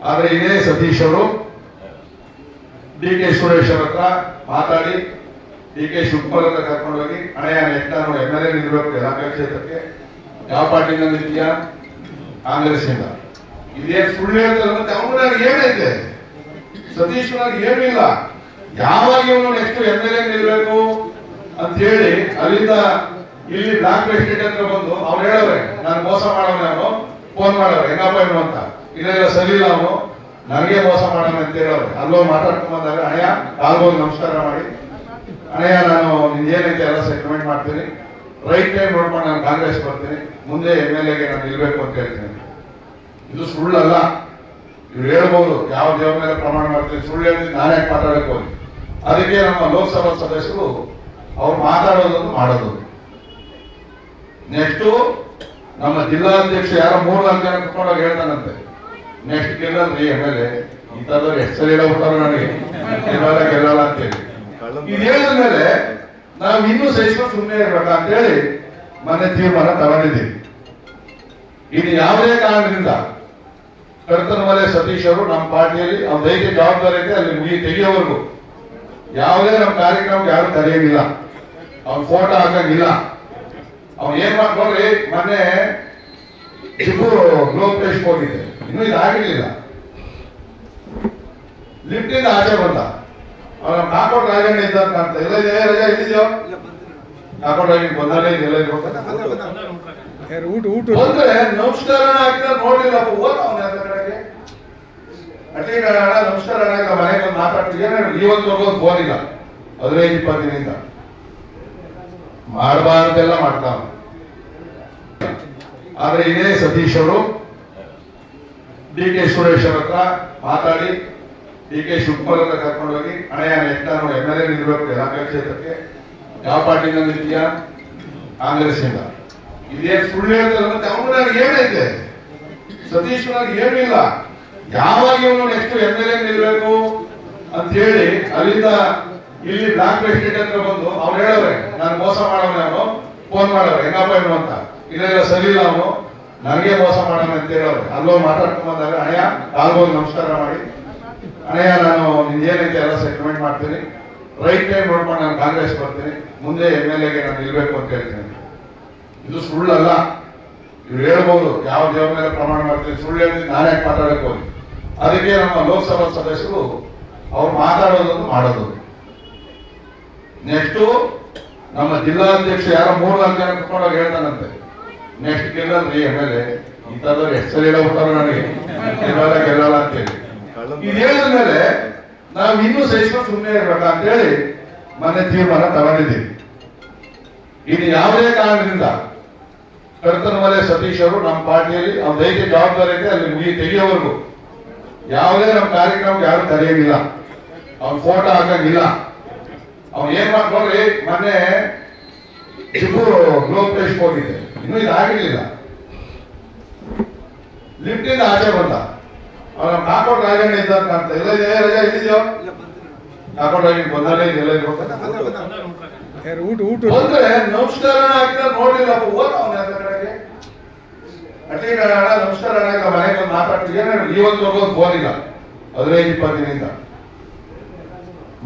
ಆದ್ರೆ ಇದೇ ಸತೀಶ್ ಅವರು ಡಿ ಕೆ ಸುರೇಶ್ ಅವ್ರ ಹತ್ರ ಮಾತಾಡಿ ಡಿ ಕೆ ಶಿವಕುಮಾರ್ ಹತ್ರ ಕರ್ಕೊಂಡೋಗಿ ಹಣೆಯ ನೆಟ್ಟ ನಾವು MLA ನಿಲ್ಬೇಕು ಯಲಹಂಕ ಕ್ಷೇತ್ರಕ್ಕೆ, ಯಾವ ಪಾರ್ಟಿಯಿಂದ ನಿಂತೀಯ? ಕಾಂಗ್ರೆಸ್ ಇಂದ. ಇದೇನು ಸುಳ್ಳು ಹೇಳ್ತಾರೆ ಮತ್ತೆ ಅವನಾಗ ಏನೈತೆ? ಸತೀಶ್ ಏನೂ ಇಲ್ಲ. ಯಾವಾಗ ಇವನು ನೆಕ್ಸ್ಟ್ MLA ನಿಲ್ಬೇಕು ಅಂತ ಹೇಳಿ ಅಲ್ಲಿಂದ ಇಲ್ಲಿ ಬ್ಲಾಕ್ ಲಿಸ್ಟ್ ಹತ್ರ ಬಂದು ಅವ್ರು ಹೇಳವ್ರೆ ನಾನು ಮೋಸ ಮಾಡೋಣ, ಅವನು ಫೋನ್ ಮಾಡವ್ರೆ ಹೆಂಗಪ್ಪ ಏನು ಅಂತ, ಇದೆಲ್ಲ ಸರಿ ಇಲ್ಲ, ಅವನು ನನಗೆ ಮೋಸ ಮಾಡೋಣ ಅಂತ ಹೇಳವ್ರೆ. ಅಲ್ಲೋ ಮಾತಾಡ್ಕೊಂಡ್ ಬಂದಾಗ ಅಣ್ಣಯ್ಯ ಕಾಲ್ಗೋಗಿ ನಮಸ್ಕಾರ ಮಾಡಿ, ಅಣ್ಣಯ್ಯ ನಾನು ನಿಂದೇನೈತೆ ಎಲ್ಲ ಸೆಟಲ್ಮೆಂಟ್ ಮಾಡ್ತೀನಿ, ರೈಟ್ ಟೈಮ್ ನೋಡ್ಕೊಂಡು ನಾನು ಕಾಂಗ್ರೆಸ್ ಬರ್ತೀನಿ, ಮುಂದೆ MLAಗೆ ನಾನು ನಿಲ್ಬೇಕು ಅಂತ ಹೇಳ್ತೀನಿ. ಇದು ಸುಳ್ಳಲ್ಲ. ಇವ್ರು ಹೇಳ್ಬೋದು ಯಾವ ದೇವ್ರ ಮೇಲೆ ಪ್ರಮಾಣ ಮಾಡ್ತೀನಿ, ಸುಳ್ಳು ಹೇಳ್ತೀನಿ, ನಾನೇ ಮಾತಾಡಕ್ಕೆ ಹೋಗಿ. ಅದಕ್ಕೆ ನಮ್ಮ ಲೋಕಸಭಾ ಸದಸ್ಯರು ಅವ್ರು ಮಾತಾಡೋದನ್ನು ಮಾಡೋದು. ನೆಕ್ಸ್ಟ್ ನಮ್ಮ ಜಿಲ್ಲಾಧ್ಯಕ್ಷ ಯಾರೋ 3 ಜನ ಕುತ್ಕೊಂಡಾಗ ಹೇಳ್ತಾನಂತೆ, ನೆಕ್ಸ್ಟ್ ಗೆಲ್ಲಲ್ರಿ MLA. ಈ ತರದವ್ರು ಎಷ್ಟು ಸರಿ ಹೇಳ್ಬಿಟ್ಟಾರ ನನಗೆ ಗೆಲ್ಲಲ್ಲ ಅಂತೇಳಿ. ಇದು ಹೇಳಿದ ಮೇಲೆ ನಾವು ಇನ್ನೂ ಸಹಿಸ್ಕೊಂಡು ಸುಮ್ಮನೆ ಇರ್ಬೇಕ ಅಂತೇಳಿ ಮೊನ್ನೆ ತೀರ್ಮಾನ ತಗೊಂಡಿದ್ದೀವಿ. ಇದು ಯಾವುದೇ ಕಾರಣದಿಂದ ಕರ್ತನಮಲೆ ಸತೀಶ್ ಅವರು ನಮ್ಮ ಪಾರ್ಟಿಯಲ್ಲಿ ಅವ್ರ ಐತೆ ಜವಾಬ್ದಾರಿ ಐತೆ, ಅಲ್ಲಿ ಮುಗಿ ತೆಗೆಯೋವರೆಗೂ ಯಾವುದೇ ನಮ್ಮ ಕಾರ್ಯಕ್ರಮಕ್ಕೆ ಯಾರು ಕರೆಯೋದಿಲ್ಲ, ಅವ್ನ ಫೋಟೋ ಹಾಕಂಗಿಲ್ಲ. ಅವ್ನು ಏನ್ ಮಾಡ್ಕೊಂಡ್ರಿ, ಮೊನ್ನೆ ಚಿಕ್ಕೂರು ಲೋಕೇಶ್ ಹೋಗಿದ್ದೆ, ಇನ್ನೂ ಇದು ಆಗಿರ್ಲಿಲ್ಲ. ಲಿಫ್ಟ್ ಇಂದ ಆಚೆ ಬಂದ, ಅವನ ಕಾಕೋಟ್ ರಾಜಣ್ಣ ಇದ್ದ ಅಂತ ಎಲ್ಲ ರಜಾ ಇದ್ದಿದ್ಯೋ ಕಾಕೋಟ್ ರಾಜಣ್ಣ ಬಂದಾನೆ ಎಲ್ಲ ಬಂದ್ರೆ ನಮಸ್ಕಾರ ಹಾಕಿದ ನೋಡ್ಲಿಲ್ಲ, ಹೋದ ಅವನ ಕಡೆಗೆ ಅಟ್ಲೀಸ್ಟ್ ಅಣ್ಣ ನಮಸ್ಕಾರ ಅಣ್ಣ ಮನೆಗೆ ಬಂದು ಮಾತಾಡ್ತೀವಿ, ಇವತ್ತು ಫೋನ್ ಇಲ್ಲ 15-20 ದಿನದಿಂದ. ಮಾಡಬಾರ್ದೆಲ್ಲ ಮಾಡ್ತಾವ. ಆದ್ರೆ ಇದೇ ಸತೀಶ್ ಅವರು ಡಿ ಕೆ ಸುರೇಶ್ ಅವ್ರ ಹತ್ರ ಮಾತಾಡಿ ಡಿ ಕೆ ಶಿವಕುಮಾರ್ ಹತ್ರ ಕರ್ಕೊಂಡೋಗಿ ಹಣೆಯ ನೆಟ್ಟ ನಾವು MLA ನಿಲ್ಬೇಕು ಯಲಹಂಕ ಕ್ಷೇತ್ರಕ್ಕೆ, ಯಾವ ಪಾರ್ಟಿಯಿಂದ ನಿಂತೀಯ? ಕಾಂಗ್ರೆಸ್ ಇಂದ. ಇದೇನು ಸುಳ್ಳು ಹೇಳ್ತಾರೆ ಮತ್ತೆ ಅವನಾಗ ಏನೈತೆ? ಸತೀಶ್ ಏನೂ ಇಲ್ಲ. ಯಾವಾಗ ಇವನು ನೆಕ್ಸ್ಟ್ MLA ನಿಲ್ಬೇಕು ಅಂತ ಹೇಳಿ ಅಲ್ಲಿಂದ ಇಲ್ಲಿ ಬ್ಲಾಕ್ ಲಿಸ್ಟ್ ಹತ್ರ ಬಂದು ಅವ್ರು ಹೇಳವ್ರೆ ನಾನು ಮೋಸ ಮಾಡೋಣ, ಅವನು ಫೋನ್ ಮಾಡವ್ರೆ ಹೆಂಗಪ್ಪ ಏನು ಅಂತ, ಇದೆಲ್ಲ ಸರಿ ಇಲ್ಲ, ಅವನು ನನಗೆ ಮೋಸ ಮಾಡೋಣ ಅಂತ ಹೇಳವ್ರೆ. ಅಲ್ಲೋ ಮಾತಾಡ್ಕೊಂಡ್ ಬಂದಾಗ ಅಣ್ಣಯ್ಯ ಕಾಲ್ಗೋಗಿ ನಮಸ್ಕಾರ ಮಾಡಿ, ಅಣ್ಣಯ್ಯ ನಾನು ನಿಂದೇನೈತೆ ಎಲ್ಲ ಸೆಟಲ್ಮೆಂಟ್ ಮಾಡ್ತೀನಿ, ರೈಟ್ ಟೈಮ್ ನೋಡ್ಕೊಂಡು ನಾನು ಕಾಂಗ್ರೆಸ್ ಬರ್ತೀನಿ, ಮುಂದೆ MLAಗೆ ನಾನು ನಿಲ್ಬೇಕು ಅಂತ ಹೇಳ್ತೀನಿ. ಇದು ಸುಳ್ಳಲ್ಲ. ಇವ್ರು ಹೇಳ್ಬೋದು ಯಾವ ದೇವ್ರ ಮೇಲೆ ಪ್ರಮಾಣ ಮಾಡ್ತೀನಿ, ಸುಳ್ಳು ಹೇಳ್ತೀನಿ, ನಾನೇ ಮಾತಾಡಕ್ಕೆ ಹೋಗಿ. ಅದಕ್ಕೆ ನಮ್ಮ ಲೋಕಸಭಾ ಸದಸ್ಯರು ಅವ್ರು ಮಾತಾಡೋದನ್ನು ಮಾಡೋದು. ನೆಕ್ಸ್ಟ್ ನಮ್ಮ ಜಿಲ್ಲಾಧ್ಯಕ್ಷ ಯಾರೋ 3 ಜನ ಕುತ್ಕೊಂಡಾಗ ಹೇಳ್ತಾನಂತೆ, ನೆಕ್ಸ್ಟ್ ಗೆಲ್ಲಲ್ರಿ MLA. ಈ ತರದವ್ರು ಎಷ್ಟು ಸರಿ ಹೇಳ್ಬಿಟ್ಟಾರ ನನಗೆ ಗೆಲ್ಲಲ್ಲ ಅಂತೇಳಿ. ಇದು ಹೇಳಿದ ಮೇಲೆ ನಾವು ಇನ್ನೂ ಸಹಿಸ್ಕೊಂಡು ಸುಮ್ಮನೆ ಇರ್ಬೇಕ ಅಂತೇಳಿ ಮೊನ್ನೆ ತೀರ್ಮಾನ ತಗೊಂಡಿದ್ದೀವಿ. ಇದು ಯಾವುದೇ ಕಾರಣದಿಂದ ಕರ್ತನಮಲೆ ಸತೀಶ್ ಅವರು ನಮ್ಮ ಪಾರ್ಟಿಯಲ್ಲಿ ಅವ್ರ ಐತೆ ಜವಾಬ್ದಾರಿ ಐತೆ, ಅಲ್ಲಿ ಮುಗಿ ತೆಗೆಯೋವರೆಗೂ ಯಾವುದೇ ನಮ್ಮ ಕಾರ್ಯಕ್ರಮಕ್ಕೆ ಯಾರು ಕರೆಯೋದಿಲ್ಲ, ಅವ್ನ ಫೋಟೋ ಹಾಕಂಗಿಲ್ಲ. ಅವ್ನು ಏನ್ ಮಾಡ್ಕೊಂಡ್ರಿ, ಮೊನ್ನೆ ಚಿಕ್ಕೂರು ಲೋಕೇಶ್ ಹೋಗಿದ್ದೆ, ಇನ್ನೂ ಇದು ಆಗಿರ್ಲಿಲ್ಲ. ಲಿಫ್ಟ್ ಇಂದ ಆಚೆ ಬಂದ, ಅವನ ಕಾಕೋಟ್ ರಾಜಣ್ಣ ಇದ್ದ ಅಂತ ಎಲ್ಲ ರಜಾ ಇದ್ದಿದ್ಯೋ ಕಾಕೋಟ್ ರಾಜಣ್ಣ ಬಂದಾನೆ ಎಲ್ಲ ಬಂದ್ರೆ ನಮಸ್ಕಾರ ಹಾಕಿದ ನೋಡ್ಲಿಲ್ಲ, ಹೋದ ಅವನ ಕಡೆಗೆ ಅಟ್ಲೀಸ್ಟ್ ಅಣ್ಣ ನಮಸ್ಕಾರ ಅಣ್ಣ ಮನೆಗೆ ಬಂದು ಮಾತಾಡ್ತೀವಿ, ಇವತ್ತು ಫೋನ್ ಇಲ್ಲ 15-20 ದಿನದಿಂದ.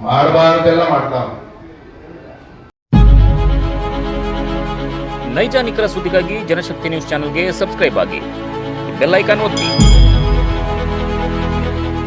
ಮಾಡಬಾರ್ದೆಲ್ಲ ಮಾಡ್ತಾವ. ನೈಜ ನಿಖರ ಸುದ್ದಿಗಾಗಿ ಜನಶಕ್ತಿ ನ್ಯೂಸ್ ಚಾನೆಲ್ಗೆ ಸಬ್ಸ್ಕ್ರೈಬ್ ಆಗಿ, ಬೆಲ್ ಐಕಾನ್ ಒತ್ತಿ.